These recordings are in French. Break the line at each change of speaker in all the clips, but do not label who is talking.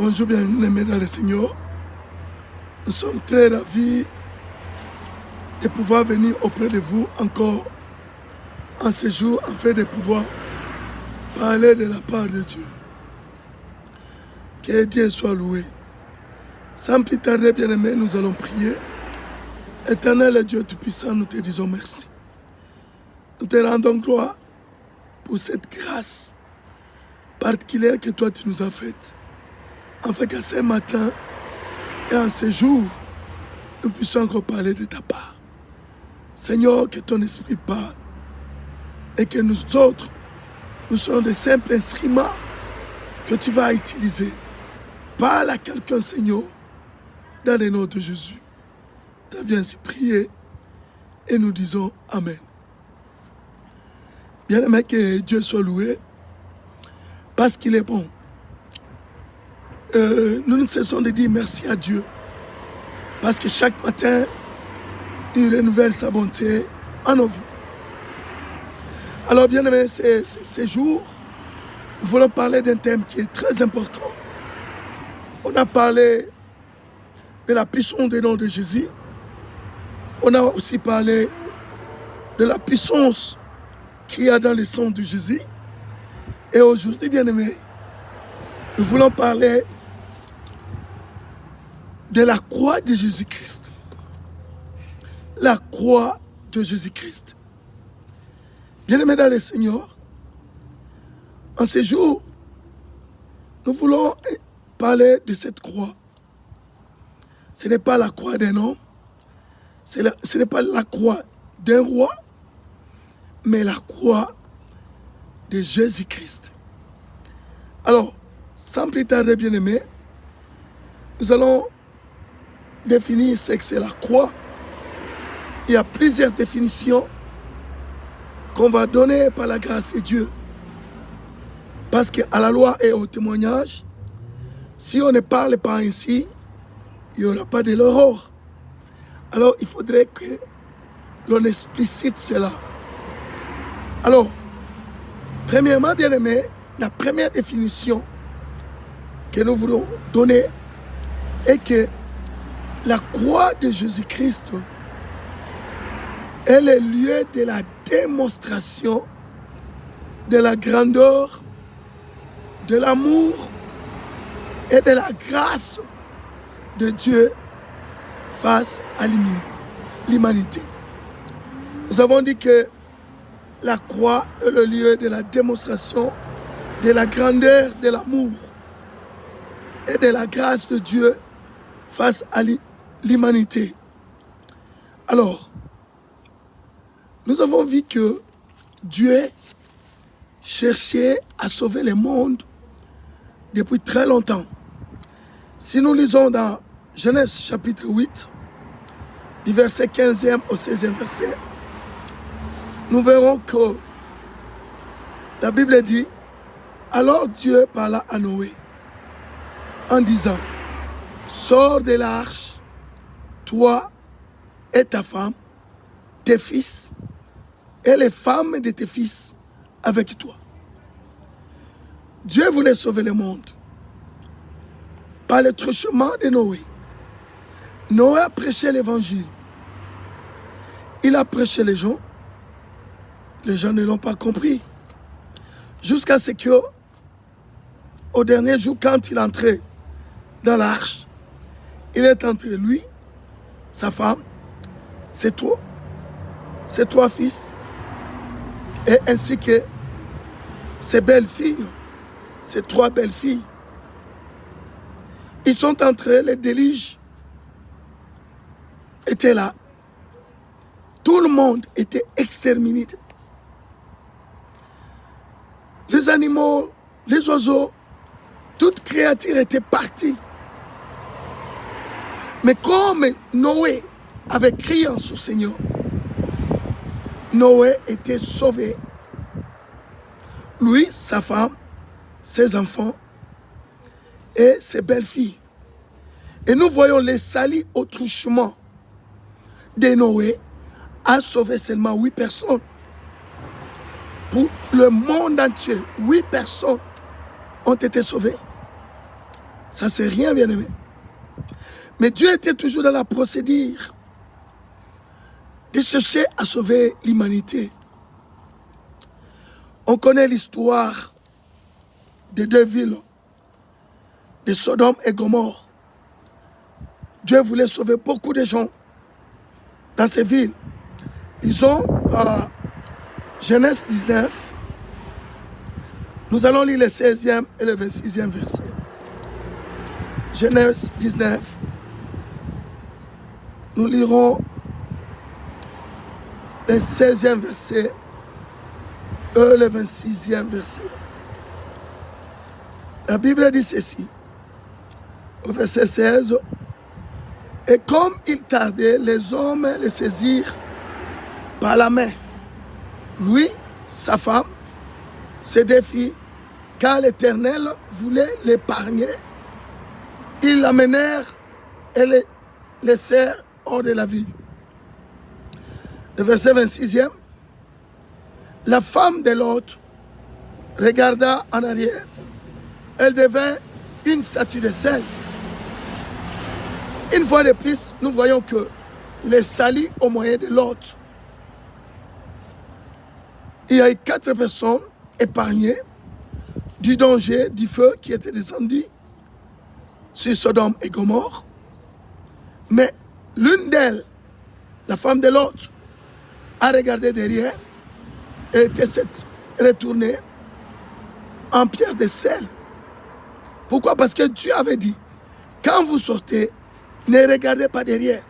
Bonjour bien-aimés dans le Seigneur. Nous sommes très ravis de pouvoir venir auprès de vous encore en ce jour afin de pouvoir parler de la part de Dieu. Que Dieu soit loué. Sans plus tarder, bien-aimés, nous allons prier. Éternel Dieu Tout-Puissant, nous te disons merci. Nous te rendons gloire pour cette grâce particulière que toi tu nous as faite. Afin qu'à ce matin et en ce jour, nous puissions encore parler de ta part. Seigneur, que ton esprit parle et que nous autres, nous soyons des simples instruments que tu vas utiliser. Parle à quelqu'un, Seigneur, dans le nom de Jésus. Tu as ainsi prié et nous disons Amen. Bien-aimé, que Dieu soit loué parce qu'il est bon. Nous ne cessons de dire merci à Dieu parce que chaque matin, il renouvelle sa bonté en nos vies. Alors, bien aimé, ces jours, nous voulons parler d'un thème qui est très important. On a parlé de la puissance du nom de Jésus. On a aussi parlé de la puissance qu'il y a dans le sang de Jésus. Et aujourd'hui, bien aimé, nous voulons parler de la croix de Jésus-Christ. La croix de Jésus-Christ. Bien-aimés dans le Seigneur, en ce jour, nous voulons parler de cette croix. Ce n'est pas la croix d'un homme, ce n'est pas la croix d'un roi, mais la croix de Jésus-Christ. Alors, sans plus tarder, bien-aimés, nous allons définir ce que c'est la croix. Il y a plusieurs définitions qu'on va donner par la grâce de Dieu. Parce qu'à la loi et au témoignage, si on ne parle pas ainsi, il n'y aura pas de l'horreur. Alors il faudrait que l'on explicite cela. Alors, premièrement, bien aimé, la première définition que nous voulons donner est que la croix de Jésus-Christ est le lieu de la démonstration de la grandeur, de l'amour et de la grâce de Dieu face à l'humanité. Nous avons dit que la croix est le lieu de la démonstration de la grandeur, de l'amour et de la grâce de Dieu face à l'humanité. Alors, nous avons vu que Dieu cherchait à sauver le monde depuis très longtemps. Si nous lisons dans Genèse chapitre 8, du verset 15e au 16e verset, nous verrons que la Bible dit « Alors Dieu parla à Noé en disant « Sors de l'arche, toi et ta femme, tes fils et les femmes de tes fils avec toi. » Dieu voulait sauver le monde par le truchement de Noé. Noé a prêché l'évangile. Il a prêché les gens ne l'ont pas compris. Jusqu'à ce que, au dernier jour, quand il entrait dans l'arche, il est entré lui, sa femme, ses trois fils, et ainsi que ses belles-filles, ses trois belles-filles. Ils sont entrés, les déluges étaient là. Tout le monde était exterminé. Les animaux, les oiseaux, toute créature était partie. Mais comme Noé avait crié en son Seigneur, Noé était sauvé. Lui, sa femme, ses enfants et ses belles-filles. Et nous voyons les salis au truchement de Noé a sauvé seulement 8 personnes. Pour le monde entier, 8 personnes ont été sauvées. Ça, c'est rien, bien-aimé. Mais Dieu était toujours dans la procédure de chercher à sauver l'humanité. On connaît l'histoire des deux villes, de Sodome et Gomorrhe. Dieu voulait sauver beaucoup de gens dans ces villes. Ils ont Genèse 19. Nous allons lire le 16e et le 26e verset. Genèse 19. Nous lirons le 16e verset et le 26e verset. La Bible dit ceci, au verset 16. Et comme il tardait, les hommes les saisirent par la main. Lui, sa femme, ses deux filles, car l'Éternel voulait l'épargner. Ils l'amenèrent et les laissèrent hors de la ville. Le verset 26e. La femme de l'autre regarda en arrière. Elle devint une statue de sel. Une fois de plus, nous voyons que les salis au moyen de l'autre. Il y a eu 4 personnes épargnées du danger du feu qui était descendu sur Sodome et Gomorrhe. Mais l'une d'elles, la femme de l'autre, a regardé derrière et était retournée en pierre de sel. Pourquoi? Parce que Dieu avait dit, quand vous sortez, ne regardez pas derrière.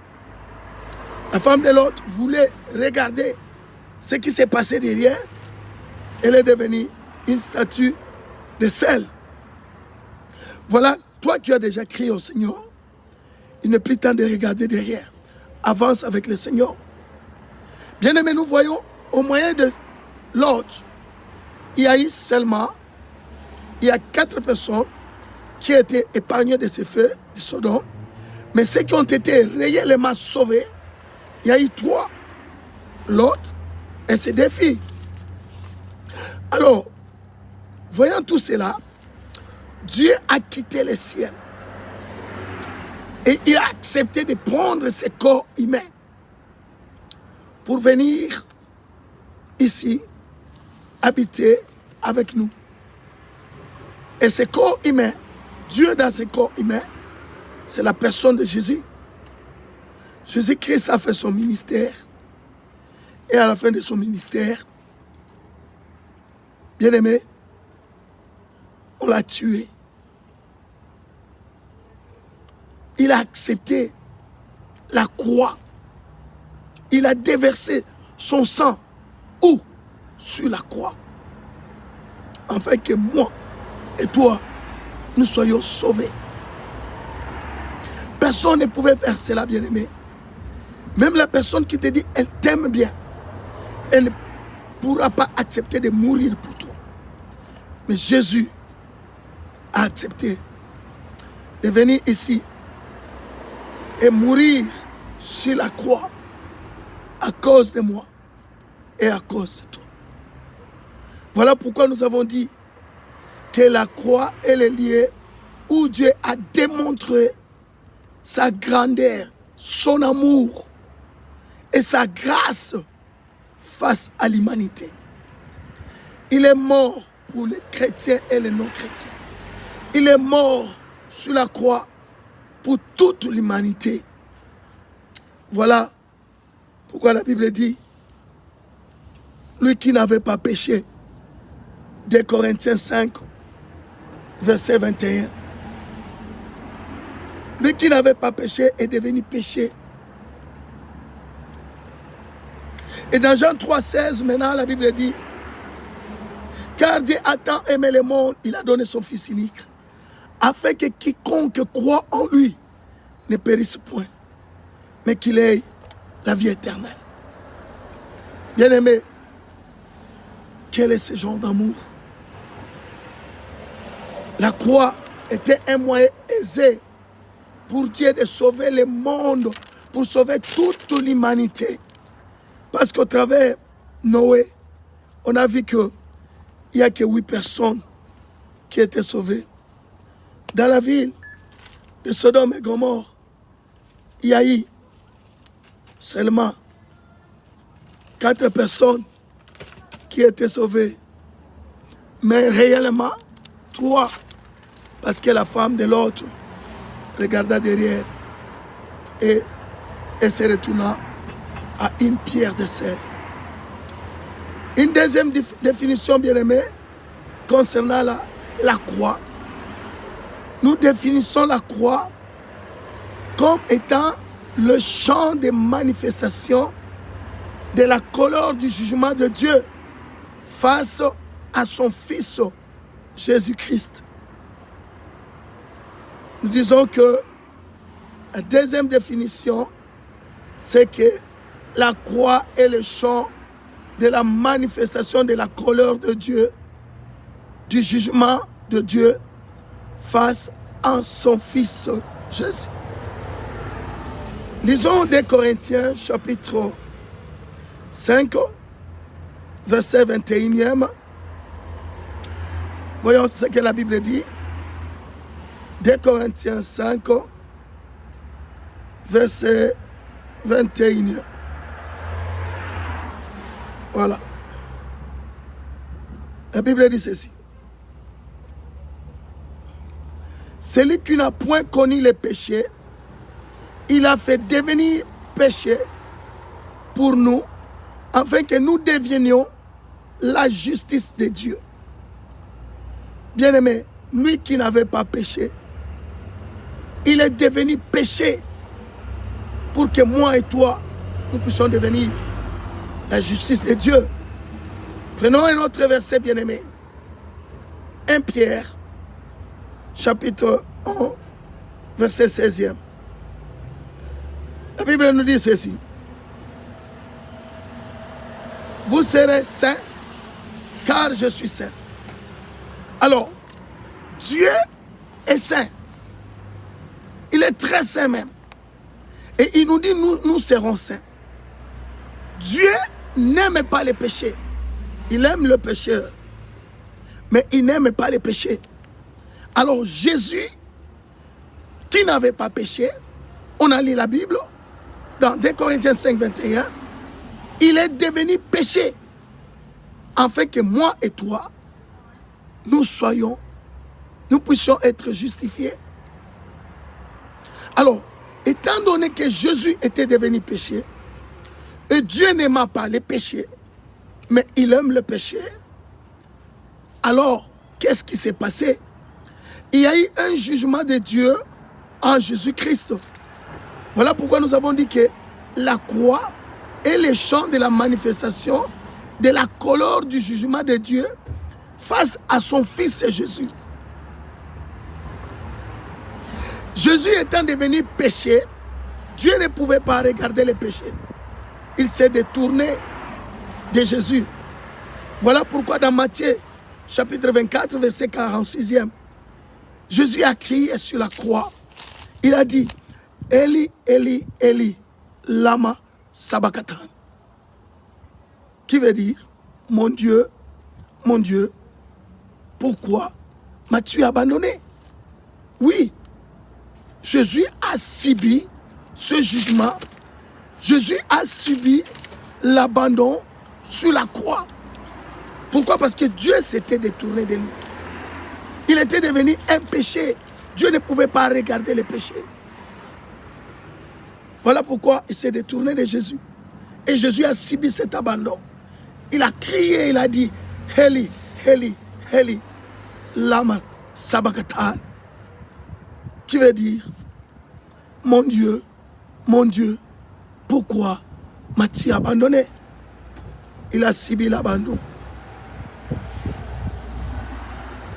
La femme de l'autre voulait regarder ce qui s'est passé derrière. Elle est devenue une statue de sel. Voilà, toi qui as déjà crié au Seigneur, il n'est plus temps de regarder derrière. Avance avec le Seigneur. Bien-aimés, nous voyons au moyen de l'autre, il y a eu seulement, il y a 4 personnes qui ont été épargnées de ces feux de Sodome. Mais ceux qui ont été réellement sauvés, il y a eu 3. L'autre et ses 2 filles. Alors, voyant tout cela, Dieu a quitté le ciel. Et il a accepté de prendre ce corps humain pour venir ici habiter avec nous. Et ce corps humain, Dieu dans ce corps humain, c'est la personne de Jésus. Jésus-Christ a fait son ministère. Et à la fin de son ministère, bien aimé, on l'a tué. Il a accepté la croix. Il a déversé son sang. Où? Sur la croix. Afin que moi et toi, nous soyons sauvés. Personne ne pouvait faire cela, bien-aimé. Même la personne qui te dit, elle t'aime bien, elle ne pourra pas accepter de mourir pour toi. Mais Jésus a accepté de venir ici et mourir sur la croix à cause de moi et à cause de toi. Voilà pourquoi nous avons dit que la croix est le lieu où Dieu a démontré sa grandeur, son amour et sa grâce face à l'humanité. Il est mort pour les chrétiens et les non-chrétiens. Il est mort sur la croix pour toute l'humanité. Voilà pourquoi la Bible dit, lui qui n'avait pas péché, 2 Corinthiens 5, verset 21. Lui qui n'avait pas péché est devenu péché. Et dans Jean 3, 16, maintenant la Bible dit, car Dieu a tant aimé le monde, il a donné son Fils unique, afin que quiconque croit en lui ne périsse point, mais qu'il ait la vie éternelle. Bien-aimé, quel est ce genre d'amour? La croix était un moyen aisé pour Dieu de sauver le monde, pour sauver toute l'humanité. Parce qu'au travers Noé, on a vu qu'il n'y a que 8 personnes qui étaient sauvées. Dans la ville, de Sodome et Gomorrhe, il y a eu seulement 4 personnes qui étaient sauvées. Mais réellement, 3, parce que la femme de l'autre regarda derrière et se retourna à une pierre de sel. Une deuxième définition, bien aimée, concernant la croix. Nous définissons la croix comme étant le champ de manifestation de la colère du jugement de Dieu face à son Fils Jésus-Christ. Nous disons que la deuxième définition, c'est que la croix est le champ de la manifestation de la colère de Dieu, du jugement de Dieu face à son Fils Jésus. Lisons 2 Corinthiens chapitre 5, verset 21. Voyons ce que la Bible dit. 2 Corinthiens 5, verset 21. Voilà. La Bible dit ceci. Celui qui n'a point connu le péché, il a fait devenir péché pour nous, afin que nous devenions la justice de Dieu. Bien-aimé, lui qui n'avait pas péché, il est devenu péché pour que moi et toi, nous puissions devenir la justice de Dieu. Prenons un autre verset, bien-aimé. 1 Pierre, chapitre 1, verset 16e. La Bible nous dit ceci. Vous serez saints, car je suis saint. Alors, Dieu est saint. Il est très saint même. Et il nous dit, nous serons saints. Dieu n'aime pas les péchés. Il aime le pécheur. Mais il n'aime pas les péchés. Alors Jésus, qui n'avait pas péché, on a lu la Bible, dans 2 Corinthiens 5, 21, il est devenu péché, afin que moi et toi, nous puissions être justifiés. Alors, étant donné que Jésus était devenu péché, et Dieu n'aima pas les péchés, mais il aime le péché, alors, qu'est-ce qui s'est passé? Il y a eu un jugement de Dieu en Jésus-Christ. Voilà pourquoi nous avons dit que la croix est le champ de la manifestation de la colère du jugement de Dieu face à son Fils Jésus. Jésus étant devenu péché, Dieu ne pouvait pas regarder les péchés. Il s'est détourné de Jésus. Voilà pourquoi dans Matthieu, chapitre 24, verset 46e, Jésus a crié sur la croix. Il a dit, Eli, Eli, Eli, lama sabachthani. Qui veut dire, mon Dieu, pourquoi m'as-tu abandonné? Oui, Jésus a subi ce jugement. Jésus a subi l'abandon sur la croix. Pourquoi? Parce que Dieu s'était détourné de lui. Il était devenu un péché. Dieu ne pouvait pas regarder les péchés. Voilà pourquoi il s'est détourné de Jésus. Et Jésus a subi cet abandon. Il a crié, il a dit, Eli, Eli, Eli, lama sabachthani. Qui veut dire, mon Dieu, pourquoi m'as-tu abandonné? Il a subi l'abandon.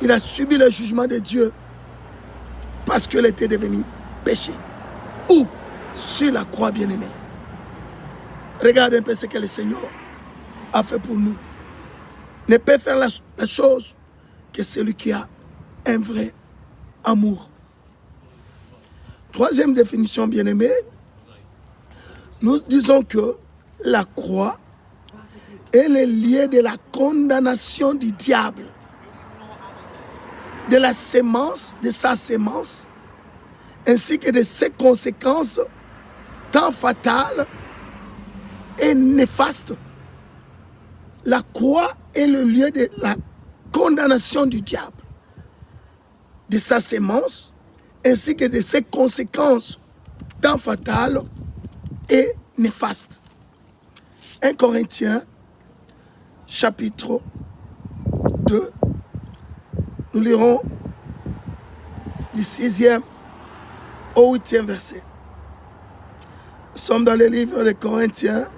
Il a subi le jugement de Dieu parce qu'il était devenu péché. Ou sur la croix, bien-aimée. Regarde un peu ce que le Seigneur a fait pour nous. Ne peut faire la chose que celui qui a un vrai amour. Troisième définition, bien-aimée, nous disons que la croix est le lieu de la condamnation du diable, de sa sémence ainsi que de ses conséquences tant fatales et néfastes. La croix est le lieu de la condamnation du diable, de sa sémence, ainsi que de ses conséquences tant fatales et néfastes. 1 Corinthiens, chapitre 2, nous lirons du 6e au 8e verset. Nous sommes dans le livre de Corinthiens,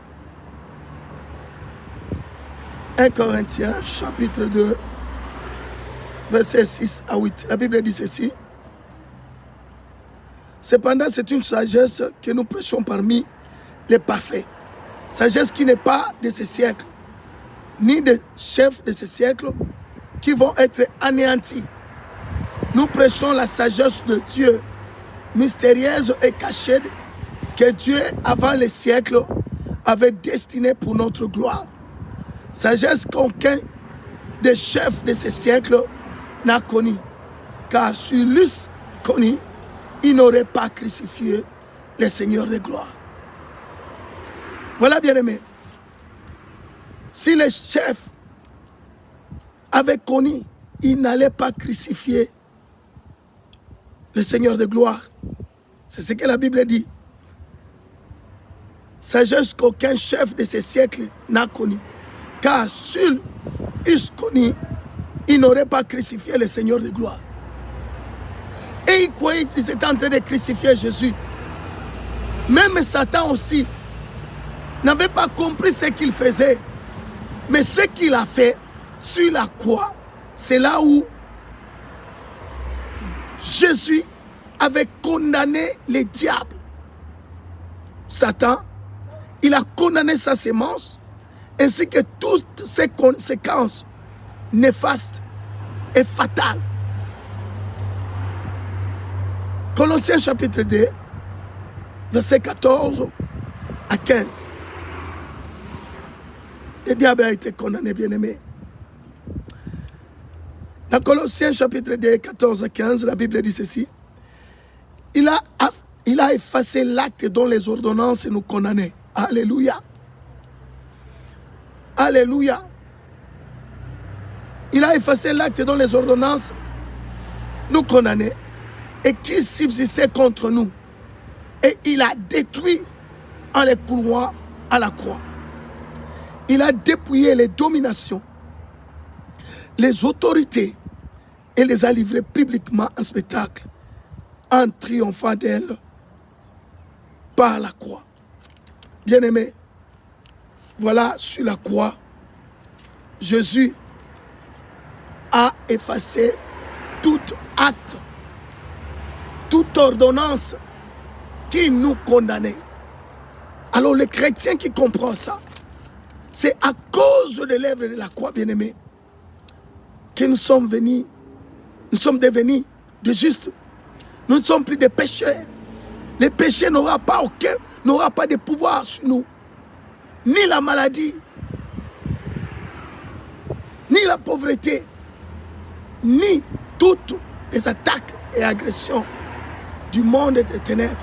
1 Corinthiens, chapitre 2, verset 6 à 8. La Bible dit ceci. Cependant, c'est une sagesse que nous prêchons parmi les parfaits. Sagesse qui n'est pas de ce siècle, ni des chefs de ce siècle qui vont être anéantis. Nous prêchons la sagesse de Dieu, mystérieuse et cachée, que Dieu, avant les siècles, avait destinée pour notre gloire. Sagesse qu'aucun des chefs de ce siècle n'a connue, car s'il l'eussent connue, il n'aurait pas crucifié le Seigneur de gloire. Voilà, bien-aimés. Si les chefs avaient connu, ils n'allaient pas crucifier le Seigneur de gloire. C'est ce que la Bible dit. Sagesse qu'aucun chef de ce siècle n'a connu. Car s'ils eussent connu, ils n'auraient pas crucifié le Seigneur de gloire. Et ils croyaient qu'ils étaient en train de crucifier Jésus. Même Satan aussi n'avait pas compris ce qu'il faisait. Mais ce qu'il a fait sur la croix, c'est là où Jésus avait condamné les diables. Satan, il a condamné sa sémence, ainsi que toutes ses conséquences néfastes et fatales. Colossiens chapitre 2, verset 14 à 15. Le diable a été condamné, bien-aimé. Dans Colossiens chapitre 2, 14 à 15, la Bible dit ceci. Il a effacé l'acte dont les ordonnances nous condamnaient. Alléluia. Alléluia. Il a effacé l'acte dont les ordonnances nous condamnaient et qui subsistait contre nous. Et il a détruit en les clouant à la croix. Il a dépouillé les dominations, les autorités et les a livrées publiquement en spectacle en triomphant d'elles par la croix. Bien-aimés, voilà sur la croix, Jésus a effacé tout acte, toute ordonnance qui nous condamnait. Alors le chrétien qui comprend ça, c'est à cause de l'œuvre de la croix, bien-aimés, que nous sommes devenus de justes. Nous ne sommes plus des pécheurs. Le péché n'aura pas de pouvoir sur nous. Ni la maladie, ni la pauvreté, ni toutes les attaques et agressions du monde des ténèbres.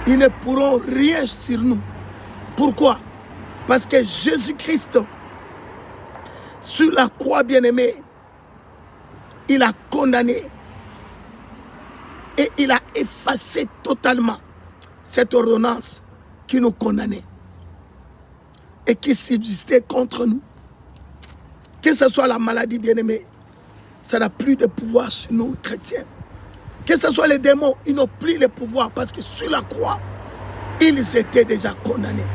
Ils ne pourront rien sur nous. Pourquoi? Parce que Jésus-Christ, sur la croix, bien-aimé, il a condamné et il a effacé totalement cette ordonnance qui nous condamnait et qui subsistait contre nous. Que ce soit la maladie, bien-aimé, ça n'a plus de pouvoir sur nous, chrétiens. Que ce soit les démons, ils n'ont plus le pouvoir parce que sur la croix, ils étaient déjà condamnés.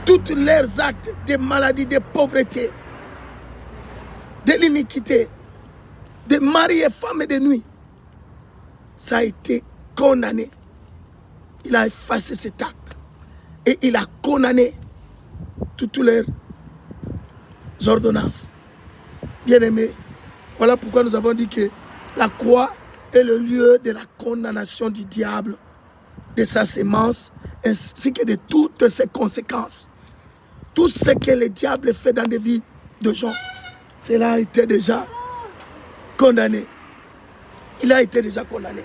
Tous leurs actes de maladie, de pauvreté, de l'iniquité, de mari et femme et de nuit, ça a été condamné. Il a effacé cet acte et il a condamné toutes leurs ordonnances. Bien-aimés, voilà pourquoi nous avons dit que la croix est le lieu de la condamnation du diable, de sa sémence, ainsi que de toutes ses conséquences. Tout ce que le diable fait dans des vies de gens, cela a été déjà condamné. Il a été déjà condamné.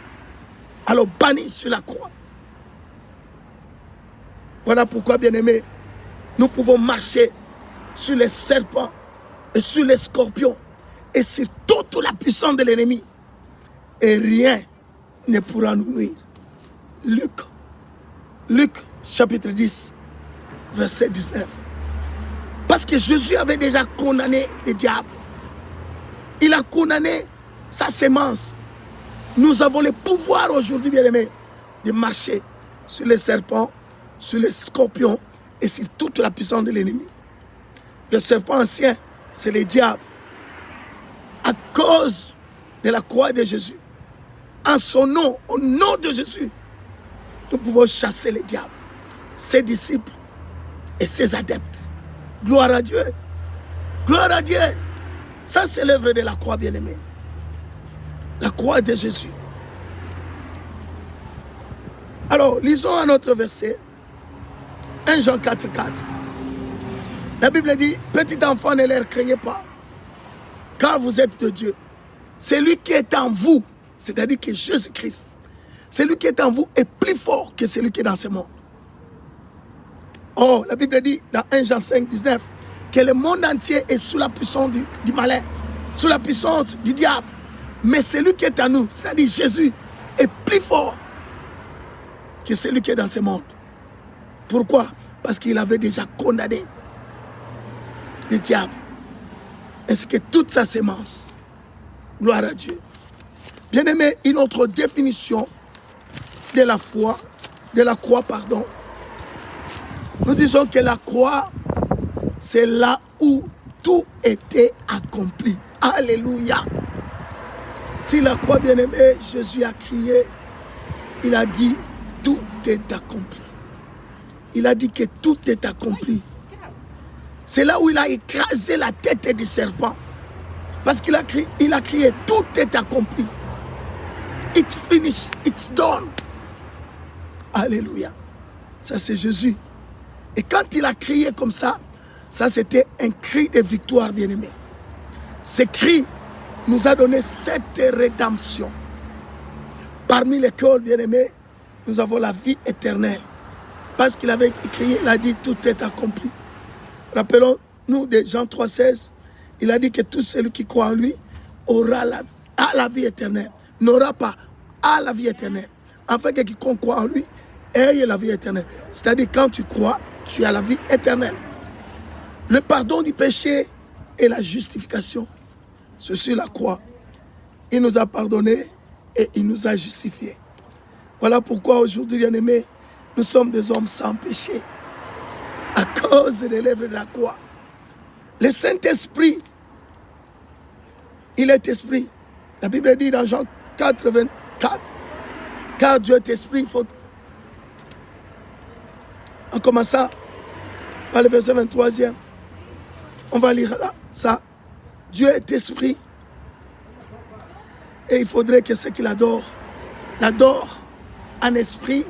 alors banni sur la croix. Voilà pourquoi, bien-aimés, nous pouvons marcher sur les serpents et sur les scorpions et sur toute la puissance de l'ennemi. Et rien ne pourra nous nuire. Luc chapitre 10, verset 19. Parce que Jésus avait déjà condamné le diable. Il a condamné sa sémence. Nous avons le pouvoir aujourd'hui, bien-aimés, de marcher sur les serpents, sur les scorpions et sur toute la puissance de l'ennemi. Le serpent ancien, c'est le diable. À cause de la croix de Jésus, en son nom, au nom de Jésus, nous pouvons chasser le diable, ses disciples et ses adeptes. Gloire à Dieu. Gloire à Dieu. Ça, c'est l'œuvre de la croix, bien-aimée. La croix de Jésus. Alors, lisons un autre verset. 1 Jean 4, 4. La Bible dit, petit enfant, ne les craignez pas, car vous êtes de Dieu. Celui qui est en vous, c'est-à-dire que Jésus-Christ, celui qui est en vous est plus fort que celui qui est dans ce monde. Oh, la Bible dit dans 1 Jean 5, 19, que le monde entier est sous la puissance du malin, sous la puissance du diable. Mais celui qui est en nous, c'est-à-dire Jésus, est plus fort que celui qui est dans ce monde. Pourquoi? Parce qu'il avait déjà condamné le diable, ainsi que toute sa sémence. Gloire à Dieu. Bien-aimé, une autre définition de la foi, de la croix, pardon. Nous disons que la croix, c'est là où tout était accompli. Alléluia. Si la croix, bien-aimé, Jésus a crié, il a dit, tout est accompli. Il a dit que tout est accompli. C'est là où il a écrasé la tête du serpent. Parce qu'il a crié, tout est accompli. It's finished, it's done. Alléluia. Ça, c'est Jésus. Et quand il a crié comme ça c'était un cri de victoire, bien-aimé. Ce cri nous a donné cette rédemption. Parmi lesquels, bien-aimé, nous avons la vie éternelle. Parce qu'il avait crié, il a dit, tout est accompli. Rappelons-nous de Jean 3,16. Il a dit que tout celui qui croit en lui aura la vie éternelle. N'aura pas à la vie éternelle. Afin que quiconque croit en lui ait la vie éternelle. C'est-à-dire quand tu crois, tu as la vie éternelle. Le pardon du péché et la justification. C'est sur la croix. Il nous a pardonné et il nous a justifiés. Voilà pourquoi aujourd'hui, bien-aimés, nous sommes des hommes sans péché. À cause de l'œuvre de la croix. Le Saint-Esprit, il est esprit. La Bible dit dans Jean 4, 24, car Dieu est esprit. En commençant par le verset 23e, on va lire là, ça. Dieu est esprit. Et il faudrait que ceux qui l'adorent en esprit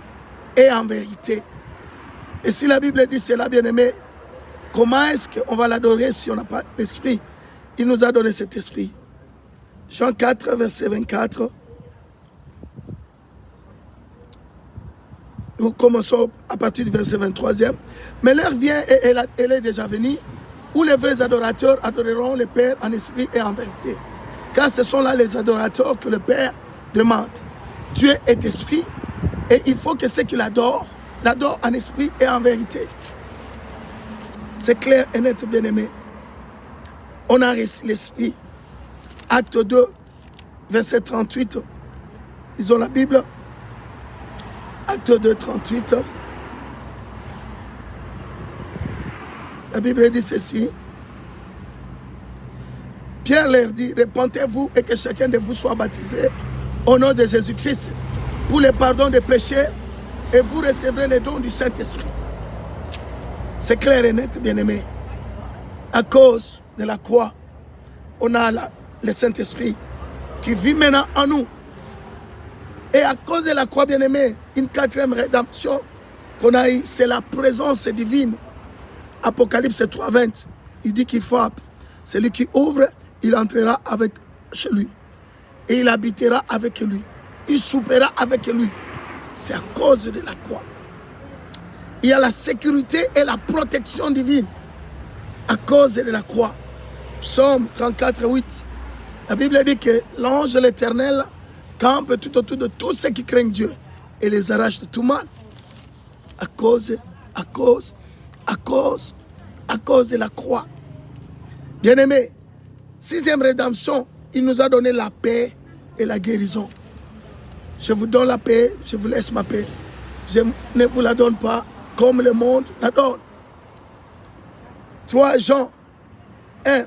et en vérité. Et si la Bible dit cela, bien-aimé, comment est-ce qu'on va l'adorer si on n'a pas l'esprit? Il nous a donné cet esprit. Jean 4, verset 24. Nous commençons à partir du verset 23e. Mais l'heure vient et elle est déjà venue, où les vrais adorateurs adoreront le Père en esprit et en vérité. Car ce sont là les adorateurs que le Père demande. Dieu est esprit et il faut que ceux qui l'adorent en esprit et en vérité. C'est clair et net, bien-aimé. On a reçu l'esprit. Acte 2, verset 38. Lisons la Bible. Acte 2, 38. La Bible dit ceci. Pierre leur dit, repentez-vous et que chacun de vous soit baptisé au nom de Jésus-Christ pour le pardon des péchés et vous recevrez les dons du Saint-Esprit. C'est clair et net, bien-aimé. À cause de la croix, on a le Saint-Esprit qui vit maintenant en nous. Et à cause de la croix, bien-aimé, une quatrième rédemption qu'on a eue, c'est la présence divine. Apocalypse 3, 20, il dit qu'il frappe. Celui qui ouvre, il entrera chez lui. Et il habitera avec lui. il soupera avec lui. C'est à cause de la croix. Il y a la sécurité et la protection divine à cause de la croix. Psaume 34, 8. La Bible dit que l'ange de l'Éternel campe tout autour de tous ceux qui craignent Dieu et les arrache de tout mal. À cause de la croix. Bien-aimés, sixième rédemption, il nous a donné la paix et la guérison. Je vous donne la paix, je vous laisse ma paix. Je ne vous la donne pas comme le monde la donne. 3 Jean 1,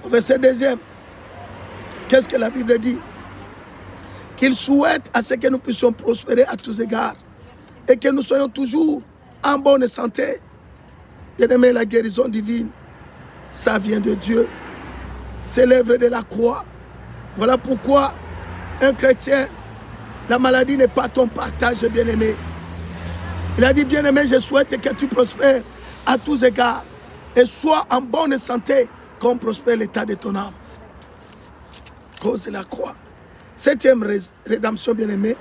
verset 2. Qu'est-ce que la Bible dit? Qu'il souhaite à ce que nous puissions prospérer à tous égards et que nous soyons toujours en bonne santé. Bien-aimé, la guérison divine, ça vient de Dieu. C'est l'œuvre de la croix. Voilà pourquoi un chrétien, la maladie n'est pas ton partage, bien-aimé. Il a dit, bien-aimé, je souhaite que tu prospères à tous égards et sois en bonne santé comme prospère l'état de ton âme. Cause de la croix. Septième rédemption, bien-aimé,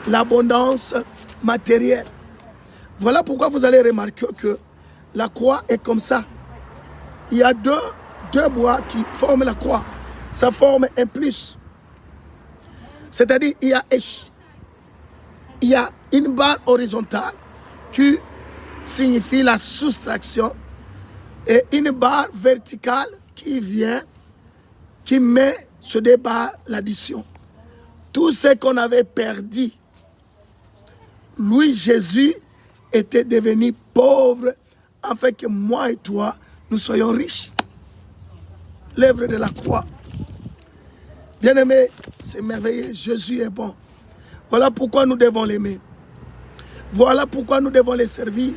l'abondance matérielle. Voilà pourquoi vous allez remarquer que la croix est comme ça. Il y a deux bois qui forment la croix. Ça forme un plus. C'est-à-dire, il y a une barre horizontale qui signifie la soustraction et une barre verticale qui met sur des barres l'addition. Tout ce qu'on avait perdu, lui, Jésus, était devenu pauvre afin que moi et toi, nous soyons riches. L'œuvre de la croix. Bien-aimés, c'est merveilleux, Jésus est bon. Voilà pourquoi nous devons l'aimer. Voilà pourquoi nous devons le servir.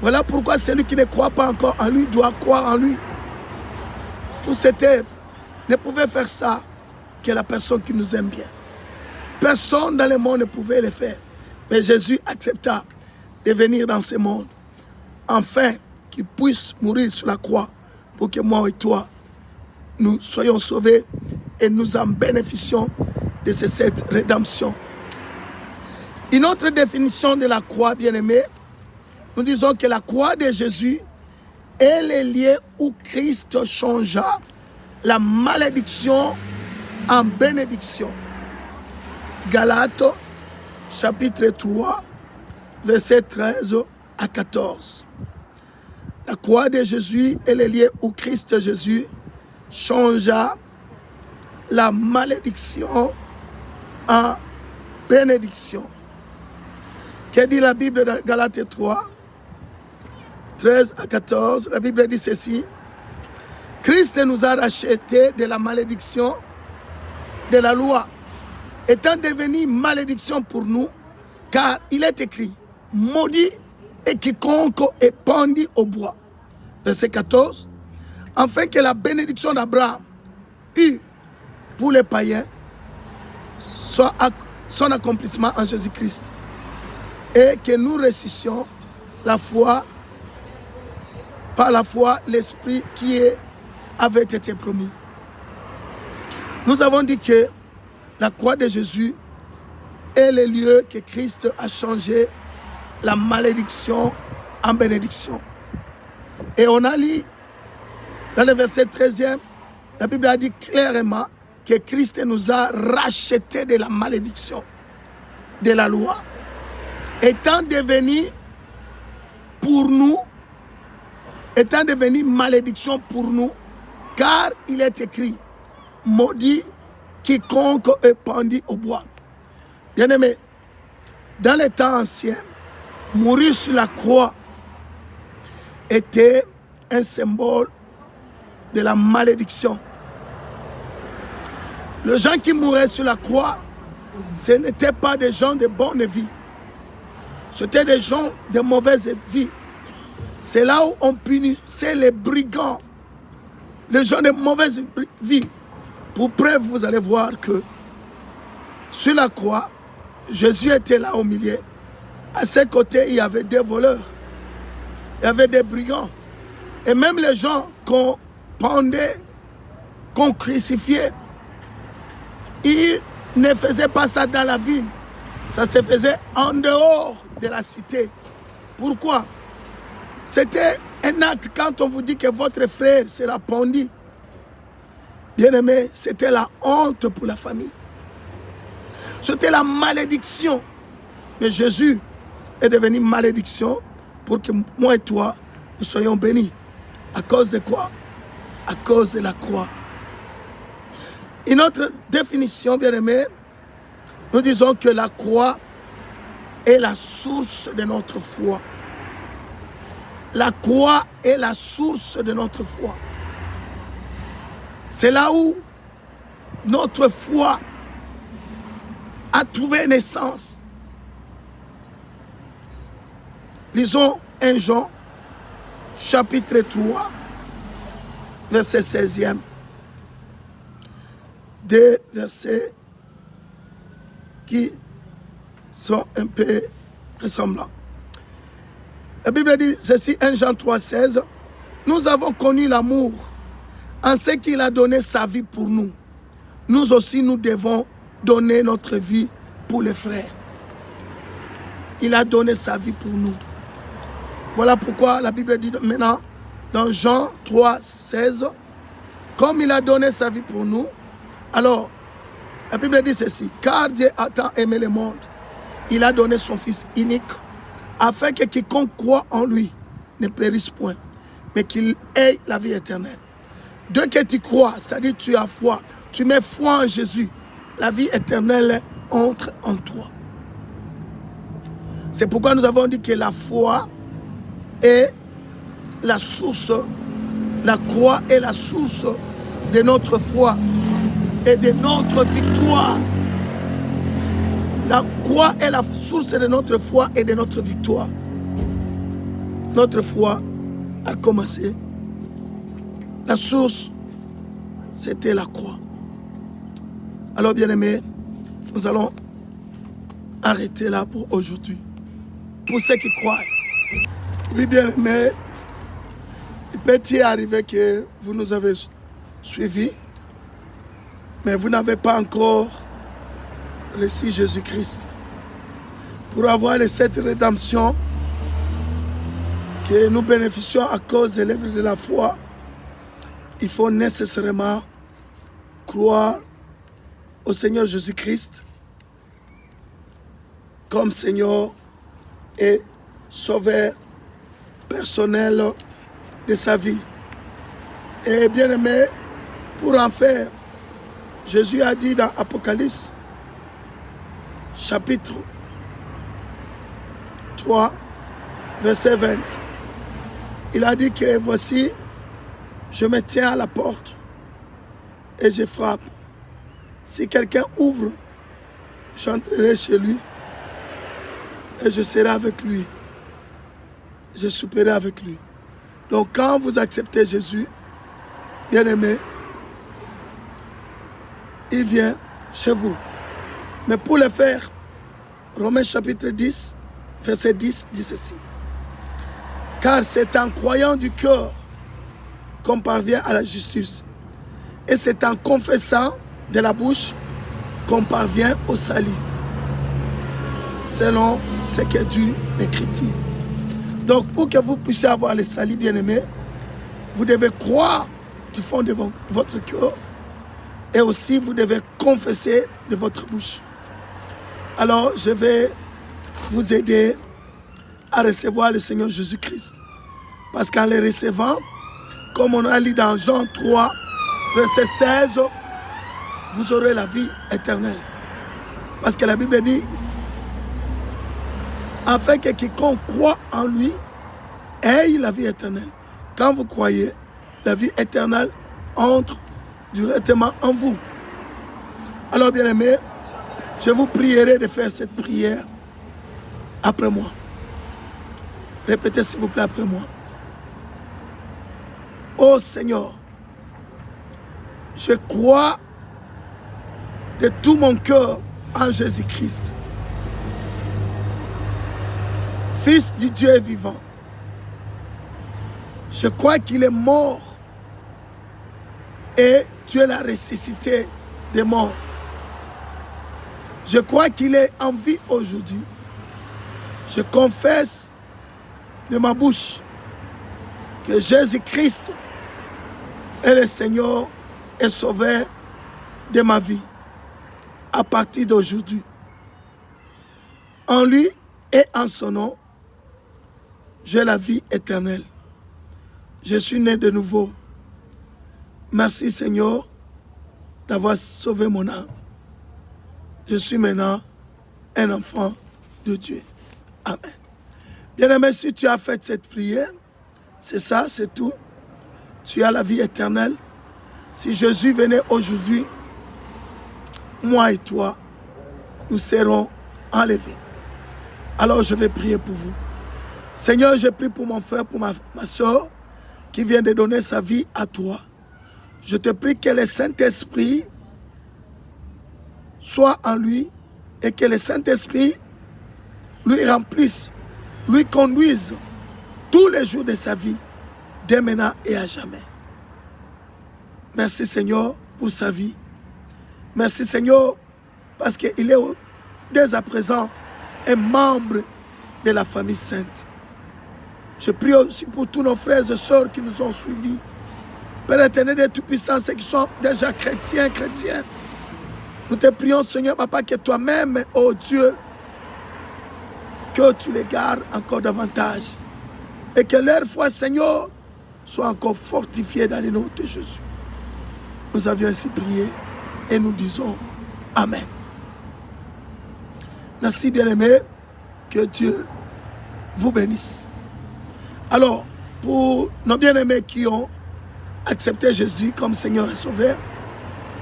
Voilà pourquoi celui qui ne croit pas encore en lui doit croire en lui. Pour cette œuvre, ne pouvait faire ça que la personne qui nous aime bien. Personne dans le monde ne pouvait le faire. Mais Jésus accepta de venir dans ce monde, afin qu'il puisse mourir sur la croix pour que moi et toi, nous soyons sauvés et nous en bénéficions de cette rédemption. Une autre définition de la croix, bien-aimée, nous disons que la croix de Jésus est le lieu où Christ changea la malédiction en bénédiction. Galates, chapitre 3, versets 13 à 14. La croix de Jésus est le lieu où Christ Jésus changea la malédiction en bénédiction. Que dit la Bible dans Galates 3, 13 à 14? La Bible dit ceci. Christ nous a rachetés de la malédiction de la loi, étant devenu malédiction pour nous, car il est écrit, maudit et quiconque est pendu au bois. Verset 14. Afin que la bénédiction d'Abraham eût pour les païens soit son accomplissement en Jésus-Christ. Et que nous ressuscitions la foi, par la foi, l'Esprit qui avait été promis. Nous avons dit que la croix de Jésus est le lieu que Christ a changé la malédiction en bénédiction. Et on a lu dans le verset 13e, la Bible a dit clairement que Christ nous a rachetés de la malédiction de la loi, étant devenu pour nous, étant devenu malédiction pour nous, car il est écrit, maudit quiconque est pendu au bois. Bien-aimé, dans les temps anciens, mourir sur la croix était un symbole de la malédiction. Les gens qui mouraient sur la croix, ce n'étaient pas des gens de bonne vie. C'était des gens de mauvaise vie. C'est là où on punissait les brigands, les gens de mauvaise vie. Pour preuve, vous allez voir que sur la croix, Jésus était là au milieu. À ses côtés, il y avait des voleurs. Il y avait des brigands. Et même les gens qu'on pendait, qu'on crucifiait, ils ne faisait pas ça dans la ville. Ça se faisait en dehors de la cité. Pourquoi? C'était un acte quand on vous dit que votre frère sera pendu. Bien-aimé, c'était la honte pour la famille. C'était la malédiction. Mais Jésus est devenu malédiction pour que moi et toi, nous soyons bénis. À cause de quoi? À cause de la croix. Une autre définition, bien-aimé, nous disons que la croix est la source de notre foi. La croix est la source de notre foi. C'est là où notre foi a trouvé naissance. Lisons 1 Jean, chapitre 3, verset 16e. Des versets qui sont un peu ressemblants. La Bible dit ceci, 1 Jean 3, 16. Nous avons connu l'amour en ce qu'il a donné sa vie pour nous. Nous aussi, nous devons donner notre vie pour les frères. Il a donné sa vie pour nous. Voilà pourquoi la Bible dit maintenant, dans Jean 3, 16, comme il a donné sa vie pour nous, alors, la Bible dit ceci, car Dieu a tant aimé le monde, il a donné son Fils unique, afin que quiconque croit en lui ne périsse point, mais qu'il ait la vie éternelle. Dès que tu crois, c'est-à-dire tu as foi, tu mets foi en Jésus, la vie éternelle entre en toi. C'est pourquoi nous avons dit que la foi est la source, la croix est la source de notre foi et de notre victoire. La croix est la source de notre foi et de notre victoire. Notre foi a commencé. La source, c'était la croix. Alors, bien-aimés, nous allons arrêter là pour aujourd'hui. Pour ceux qui croient. Oui, bien-aimés, il peut y arriver que vous nous avez suivis, mais vous n'avez pas encore reçu Jésus-Christ. Pour avoir cette rédemption que nous bénéficions à cause de l'œuvre de la foi, il faut nécessairement croire au Seigneur Jésus-Christ comme Seigneur et Sauveur personnel de sa vie. Et bien aimé, pour en faire, Jésus a dit dans Apocalypse, chapitre 3, verset 20, il a dit que voici, je me tiens à la porte et je frappe. Si quelqu'un ouvre, j'entrerai chez lui et je serai avec lui. Je souperai avec lui. Donc quand vous acceptez Jésus, bien-aimé, il vient chez vous. Mais pour le faire, Romains chapitre 10, verset 10 dit ceci. Car c'est en croyant du cœur qu'on parvient à la justice. Et c'est en confessant de la bouche qu'on parvient au salut. Selon ce que dit l'Écriture. Donc pour que vous puissiez avoir le salut, bien-aimé, vous devez croire du fond de votre cœur et aussi vous devez confesser de votre bouche. Alors je vais vous aider à recevoir le Seigneur Jésus-Christ. Parce qu'en le recevant, comme on a lu dans Jean 3, verset 16, vous aurez la vie éternelle. Parce que la Bible dit, afin que quiconque croit en lui ait la vie éternelle. Quand vous croyez, la vie éternelle entre directement en vous. Alors bien aimé, je vous prierai de faire cette prière après moi. Répétez s'il vous plaît après moi. Ô Seigneur, je crois de tout mon cœur en Jésus-Christ, Fils du Dieu vivant. Je crois qu'il est mort et Dieu l'a ressuscité des morts. Je crois qu'il est en vie aujourd'hui. Je confesse de ma bouche que Jésus-Christ est le Seigneur et Sauveur de ma vie. À partir d'aujourd'hui, en lui et en son nom, j'ai la vie éternelle. Je suis né de nouveau. Merci Seigneur d'avoir sauvé mon âme. Je suis maintenant un enfant de Dieu. Amen. Bien-aimé, si tu as fait cette prière, c'est ça, c'est tout. Tu as la vie éternelle. Si Jésus venait aujourd'hui, moi et toi, nous serons enlevés. Alors je vais prier pour vous. Seigneur, je prie pour mon frère, pour ma soeur, qui vient de donner sa vie à toi. Je te prie que le Saint-Esprit soit en lui et que le Saint-Esprit lui remplisse, lui conduise tous les jours de sa vie, dès maintenant et à jamais. Merci Seigneur pour sa vie. Merci Seigneur parce qu'il est dès à présent un membre de la famille sainte. Je prie aussi pour tous nos frères et sœurs qui nous ont suivis. Père éternel de Tout-Puissant, ceux qui sont déjà chrétiens. Nous te prions Seigneur Papa que toi-même, oh Dieu, que tu les gardes encore davantage. Et que leur foi Seigneur soit encore fortifiée dans les noms de Jésus. Nous avions ainsi prié et nous disons Amen. Merci bien-aimés, que Dieu vous bénisse. Alors, pour nos bien-aimés qui ont accepté Jésus comme Seigneur et Sauveur,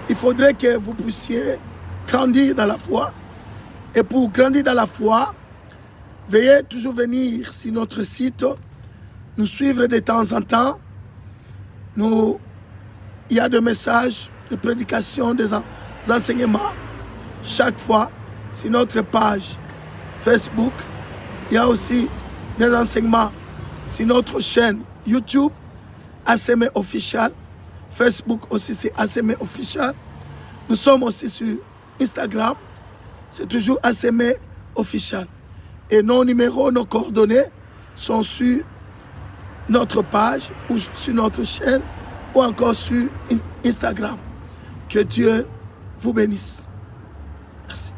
il faudrait que vous puissiez grandir dans la foi. Et pour grandir dans la foi, veuillez toujours venir sur notre site, nous suivre de temps en temps. Il y a des messages, des prédications, des enseignements. Chaque fois, sur notre page Facebook, il y a aussi des enseignements sur notre chaîne YouTube, ACM Official. Facebook aussi, c'est ACM Official. Nous sommes aussi sur Instagram, c'est toujours ACM Official. Et nos numéros, nos coordonnées sont sur notre page ou sur notre chaîne ou encore sur Instagram. Que Dieu vous bénisse. Merci.